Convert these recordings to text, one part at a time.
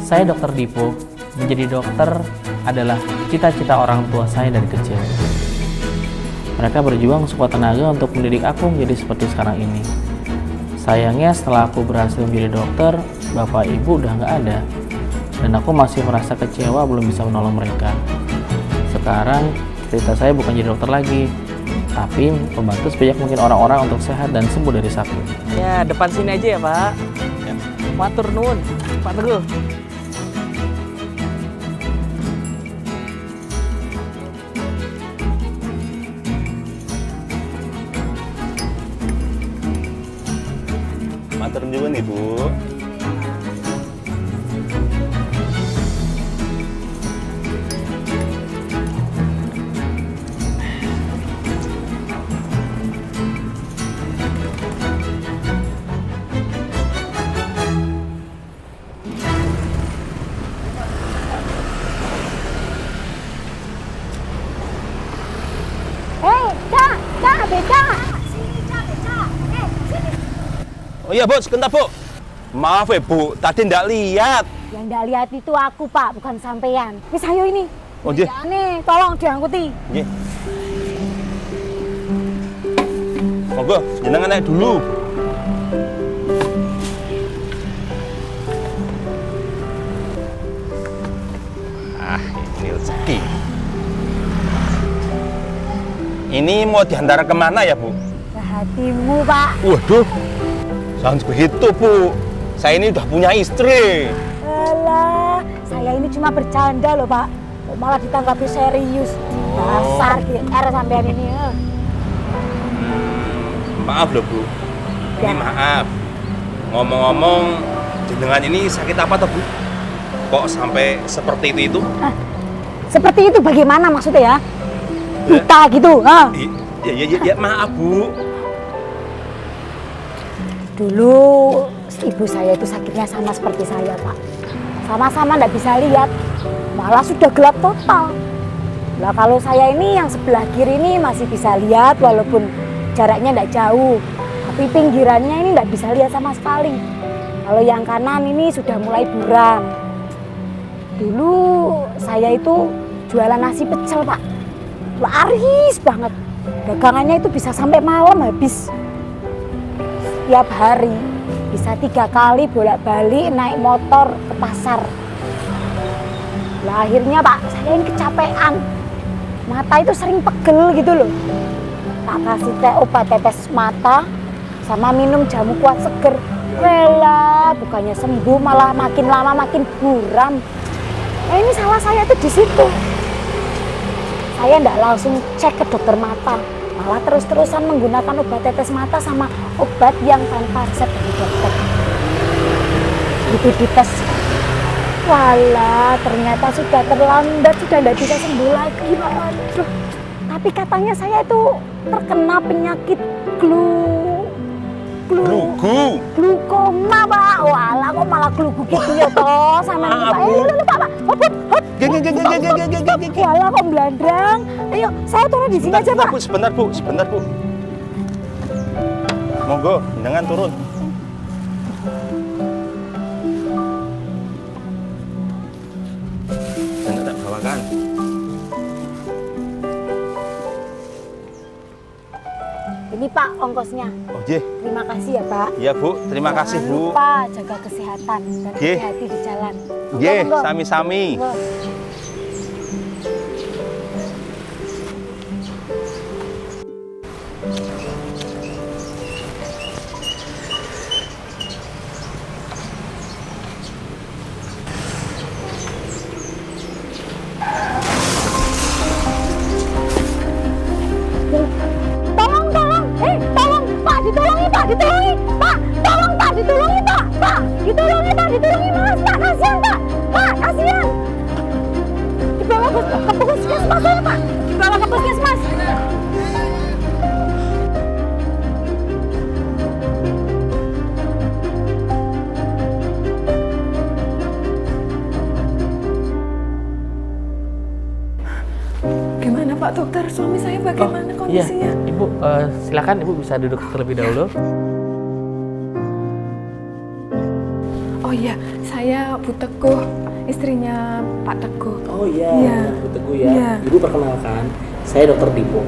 Saya Dr. Dipo. Menjadi dokter adalah cita-cita orang tua saya dari kecil. Mereka berjuang sekuat tenaga untuk mendidik aku menjadi seperti sekarang ini. Sayangnya setelah aku berhasil menjadi dokter, bapak ibu udah nggak ada. Dan aku masih merasa kecewa belum bisa menolong mereka. Sekarang cerita saya bukan jadi dokter lagi, tapi membantu sebanyak mungkin orang-orang untuk sehat dan sembuh dari sakit. Ya, depan sini aja ya, Pak. Ya. Matur nuwun, Pak Teguh. Matur nuwun Ibu. Beca. Sini, Beca. Sini. Oh iya Bu, sebentar Bu. Maaf ya Bu, tadi ndak lihat. Yang ndak lihat itu aku, Pak, bukan sampean. Wis ayo ini. Oh, nggih. Nih, tolong diangkuti. Nggih. Monggo, jenengan naik dulu. Ah, ini rezeki. Ini mau diantar kemana ya Bu? Ke hatimu, Pak. Waduh, jangan begitu Bu. Saya ini udah punya istri. Alah, saya ini cuma bercanda loh, Pak. Kok malah ditanggapi serius. Dasar GR sampean ini. Maaf loh Bu. Ini Ya. maaf. Ngomong-ngomong, jenengan ini sakit apa toh Bu? Kok sampai seperti itu? Seperti itu bagaimana maksudnya ya? Buta gitu, ha? Ya, maaf Bu. Dulu ibu saya itu sakitnya sama seperti saya, Pak. Sama-sama nggak bisa lihat, malah sudah gelap total. Nah, kalau saya ini yang sebelah kiri ini masih bisa lihat walaupun jaraknya nggak jauh, tapi pinggirannya ini nggak bisa lihat sama sekali. Kalau yang kanan ini sudah mulai buram. Dulu saya itu jualan nasi pecel, Pak. Laris banget. Dagangannya itu bisa sampai malam habis. Setiap hari bisa 3 kali bolak-balik naik motor ke pasar. Nah, akhirnya Pak, saya ini kecapean. Mata itu sering pegel gitu loh. Tak kasih obat tetes mata sama minum jamu kuat seger. Rela, bukannya sembuh malah makin lama makin buram. Nah, ini salah saya tuh di situ. Saya enggak langsung cek ke dokter mata, malah terus-terusan menggunakan obat tetes mata sama obat yang tanpa resep dari dokter. Itu dites, walah ternyata sudah terlambat, sudah tidak bisa sembuh lagi, Pak. Aduh. Tapi katanya saya itu terkena penyakit glukoma, Pak. Walah kok malah glugu gitu ya toh sama ini, Pak. Pak. Hop. Walah kok belandrang. Ayo, saya turun di sini aja, Pak. Sebentar Bu. Monggo, jenengan turun. Jangan tak bawakan. Ini Pak ongkosnya. Oh nggih. Terima kasih ya, Pak. Iya Bu, terima kasih Jangan Bu. lupa jaga kesehatan dan Nggih. hati-hati di jalan. Nggih, Monggo. sami-sami. Monggo. Ditolongi, Pak, ditolongi, Mas, Pak, kasihan, Pak, kasihan. Dibawa ke puskesmas ya, Pak, dibawa ke puskesmas. Gimana Pak Dokter, suami saya bagaimana kondisinya? Iya, Ibu, silakan Ibu bisa duduk terlebih dahulu. Oh Oh iya, saya Bu Teguh, istrinya Pak Teguh. Oh iya, Iya. Bu Teguh ya. Iya. Ibu perkenalkan, saya Dokter Dipo.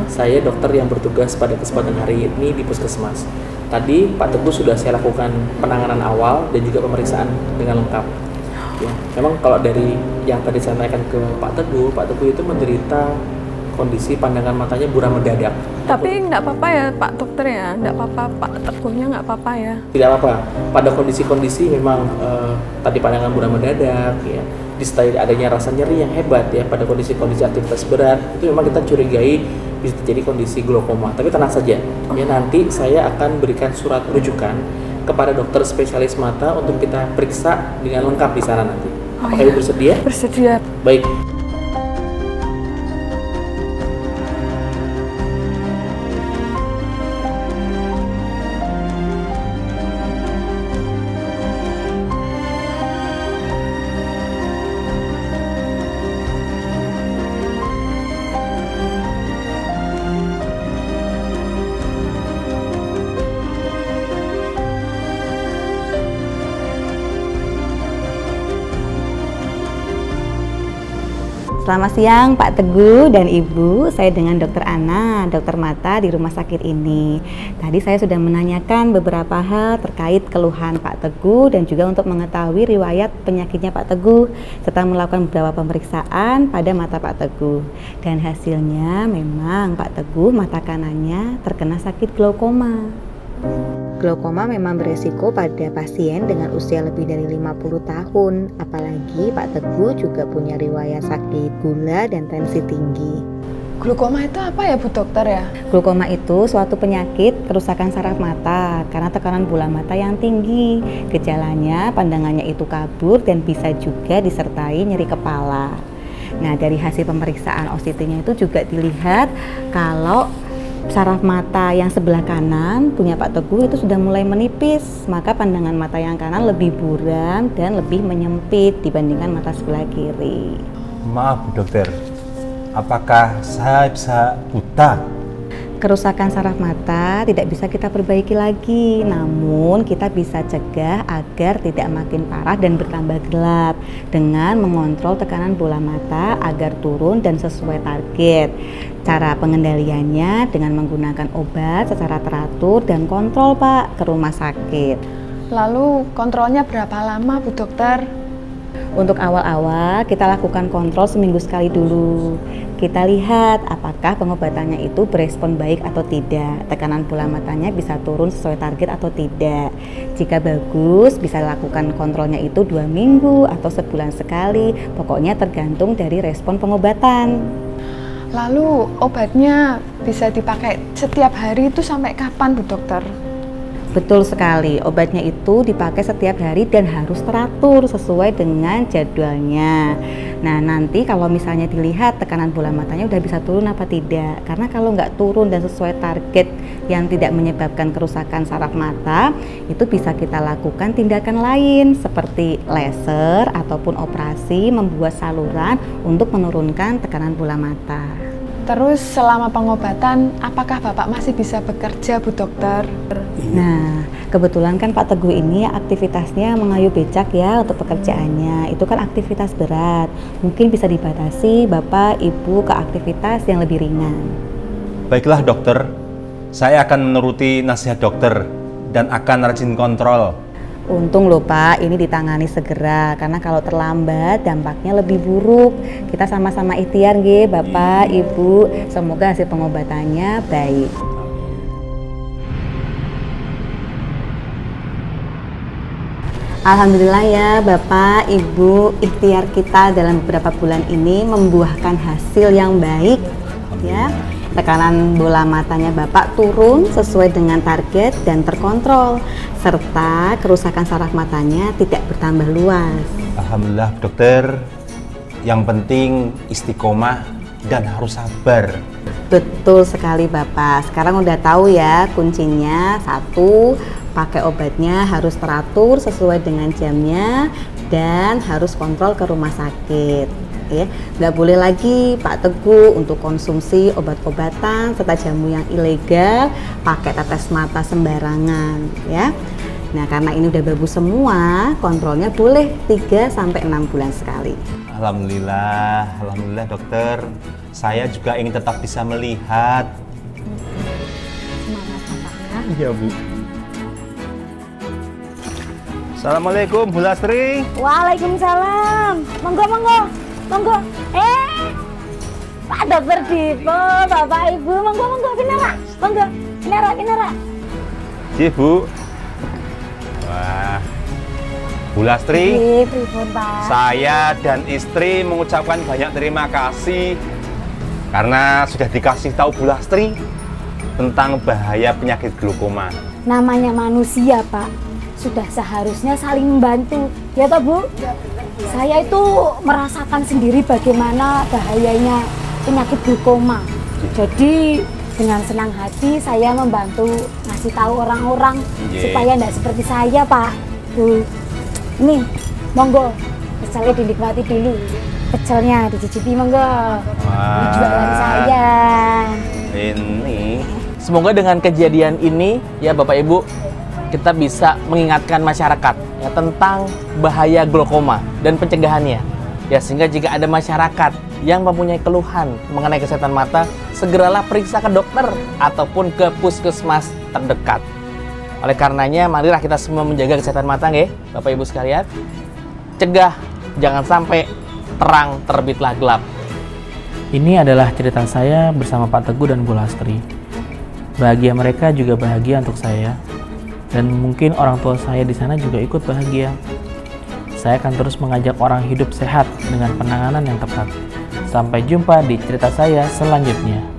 Saya dokter yang bertugas pada kesempatan hari ini di Puskesmas. Tadi Pak Teguh sudah saya lakukan penanganan awal dan juga pemeriksaan dengan lengkap. Ya, memang kalau dari yang tadi saya tanyakan ke Pak Teguh itu menderita kondisi pandangan matanya buram mendadak. Tapi nggak apa-apa ya Pak Dokter ya, nggak apa-apa, Pak Teguhnya nggak apa-apa ya. Tidak apa-apa. Pada kondisi-kondisi memang tadi pandangan buram mendadak, ya, disertai adanya rasa nyeri yang hebat ya pada kondisi-kondisi aktivitas berat, itu memang kita curigai bisa terjadi kondisi glaukoma. Tapi tenang saja, ya nanti saya akan berikan surat rujukan kepada dokter spesialis mata untuk kita periksa dengan lengkap di sana nanti. Apakah Ibu bersedia? Bersedia. Baik. Selamat siang Pak Teguh dan Ibu, saya dengan Dokter Ana, dokter mata di rumah sakit ini. Tadi saya sudah menanyakan beberapa hal terkait keluhan Pak Teguh dan juga untuk mengetahui riwayat penyakitnya Pak Teguh serta melakukan beberapa pemeriksaan pada mata Pak Teguh. Dan hasilnya memang Pak Teguh mata kanannya terkena sakit glaukoma. Glaukoma memang beresiko pada pasien dengan usia lebih dari 50 tahun, apalagi Pak Teguh juga punya riwayat sakit gula dan tensi tinggi. Glaukoma itu apa ya Bu Dokter ya? Glaukoma itu suatu penyakit kerusakan saraf mata karena tekanan bola mata yang tinggi. Gejalanya pandangannya itu kabur dan bisa juga disertai nyeri kepala. Nah, dari hasil pemeriksaan OCT-nya itu juga dilihat kalau saraf mata yang sebelah kanan punya Pak Teguh itu sudah mulai menipis, maka pandangan mata yang kanan lebih buram dan lebih menyempit dibandingkan mata sebelah kiri. Maaf Bu Dokter, apakah saya bisa buta? Kerusakan saraf mata tidak bisa kita perbaiki lagi, namun kita bisa cegah agar tidak makin parah dan bertambah gelap dengan mengontrol tekanan bola mata agar turun dan sesuai target. Cara pengendaliannya dengan menggunakan obat secara teratur dan kontrol Pak ke rumah sakit. Lalu kontrolnya berapa lama Bu Dokter? Untuk awal-awal kita lakukan kontrol seminggu sekali dulu. Kita lihat apakah pengobatannya itu berespon baik atau tidak. Tekanan bola matanya bisa turun sesuai target atau tidak. Jika bagus, bisa lakukan kontrolnya itu 2 minggu atau sebulan sekali. Pokoknya tergantung dari respon pengobatan. Lalu obatnya bisa dipakai setiap hari itu sampai kapan Bu Dokter? Betul sekali, obatnya itu dipakai setiap hari dan harus teratur sesuai dengan jadwalnya. Nah, nanti kalau misalnya dilihat tekanan bola matanya udah bisa turun apa tidak. Karena kalau nggak turun dan sesuai target yang tidak menyebabkan kerusakan saraf mata, itu bisa kita lakukan tindakan lain seperti laser ataupun operasi membuat saluran untuk menurunkan tekanan bola mata. Terus selama pengobatan, apakah Bapak masih bisa bekerja Bu Dokter? Nah, kebetulan kan Pak Teguh ini aktivitasnya mengayuh becak ya untuk pekerjaannya. Itu kan aktivitas berat. Mungkin bisa dibatasi Bapak Ibu ke aktivitas yang lebih ringan. Baiklah dokter, saya akan menuruti nasihat dokter dan akan rajin kontrol. Untung loh Pak, ini ditangani segera karena kalau terlambat dampaknya lebih buruk. Kita sama-sama ikhtiar nggih Bapak, Ibu. Semoga hasil pengobatannya baik. Alhamdulillah ya Bapak, Ibu, ikhtiar kita dalam beberapa bulan ini membuahkan hasil yang baik ya. Tekanan bola matanya Bapak turun sesuai dengan target dan terkontrol, serta kerusakan saraf matanya tidak bertambah luas. Alhamdulillah dokter, yang penting istiqomah dan harus sabar. Betul sekali Bapak, sekarang udah tahu ya kuncinya. 1, pakai obatnya harus teratur sesuai dengan jamnya dan harus kontrol ke rumah sakit. Ya, nggak boleh lagi Pak Teguh untuk konsumsi obat-obatan serta jamu yang ilegal, pakai tetes mata sembarangan ya. Nah, karena ini udah bagus semua, kontrolnya boleh 3-6 bulan sekali. Alhamdulillah dokter. Saya juga ingin tetap bisa melihat. Semangat bapaknya. Iya Bu. Assalamualaikum Bu Lastri. Waalaikumsalam. Monggo, monggo, monggo. Pak Dokter Dipo, Bapak Ibu, monggo, monggo, Pinara, monggo, Pinara. Iya Bu. Wah, Bu Lastri, Pripun, Pak? saya dan istri mengucapkan banyak terima kasih karena sudah dikasih tahu Bu Lastri tentang bahaya penyakit glaukoma. Namanya manusia, Pak. Sudah seharusnya saling membantu. Ya toh, Bu? Saya itu merasakan sendiri bagaimana bahayanya penyakit glaukoma. Jadi dengan senang hati saya membantu ngasih tahu orang-orang supaya tidak seperti saya, Pak. Bu, ini monggo pecelnya dinikmati dulu. Pecelnya dicicipi, monggo. Ini jualan saya. Ini Semoga dengan kejadian ini ya Bapak Ibu kita bisa mengingatkan masyarakat ya tentang bahaya glaukoma dan pencegahannya. Ya sehingga jika ada masyarakat yang mempunyai keluhan mengenai kesehatan mata, segeralah periksa ke dokter ataupun ke puskesmas terdekat. Oleh karenanya, marilah kita semua menjaga kesehatan mata nggih, Bapak Ibu sekalian. Cegah, jangan sampai terang terbitlah gelap. Ini adalah cerita saya bersama Pak Teguh dan Bu Lastri. Bahagia mereka juga bahagia untuk saya. Dan mungkin orang tua saya di sana juga ikut bahagia. Saya akan terus mengajak orang hidup sehat dengan penanganan yang tepat. Sampai jumpa di cerita saya selanjutnya.